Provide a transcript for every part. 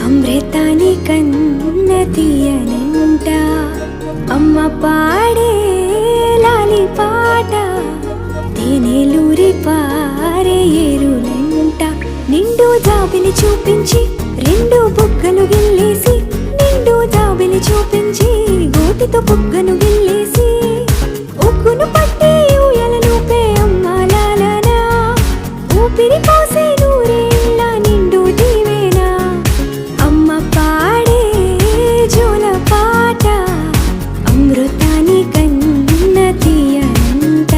అమృతాని కన్న తీయనంట అమ్మ పాడే లాలి పాట తేనెలూరి పారే ఏరులంట నిండు జాబిలి చూపించి రెండు బుగ్గలు గిల్లేసి నిండు జాబిలి చూపించి గోటితో బుగ్గను గిల్లేసి ఉగ్గును పట్టి ఊయలను పే అమ్మ లాలనా ఊపిరి పోసే నూరేళ్ళ నిండు దీవేనా అమ్మ పాడే జోల పాట అమృతాని కన్న తీయనంట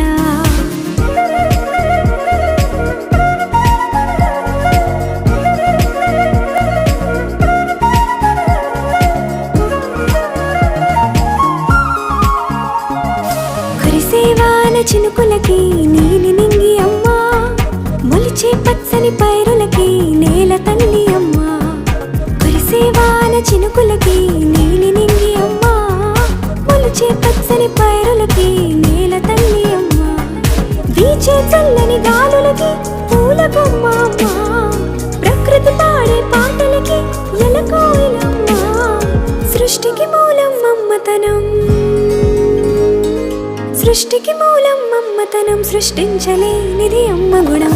కురిసేవాన చినుకులకి నీలి నింగి అమ్మా మొలిచే పచ్చని పైరులకి నేల తల్లి అమ్మా కురిసేవాన చినుకులకి నీలి నింగి అమ్మా మొలిచే పచ్చని పైరులకి నేల తల్లి అమ్మా వీచే చల్లని గాలులకి పూల బొమ్మ అమ్మా ప్రకృతి పాడే పాటలకి ఎలకోయిలమ్మా సృష్టికి మూలం మమ్మతనం సృష్టికి మూలం మమ్మతనం సృష్టించలేనిది అమ్మ గుణం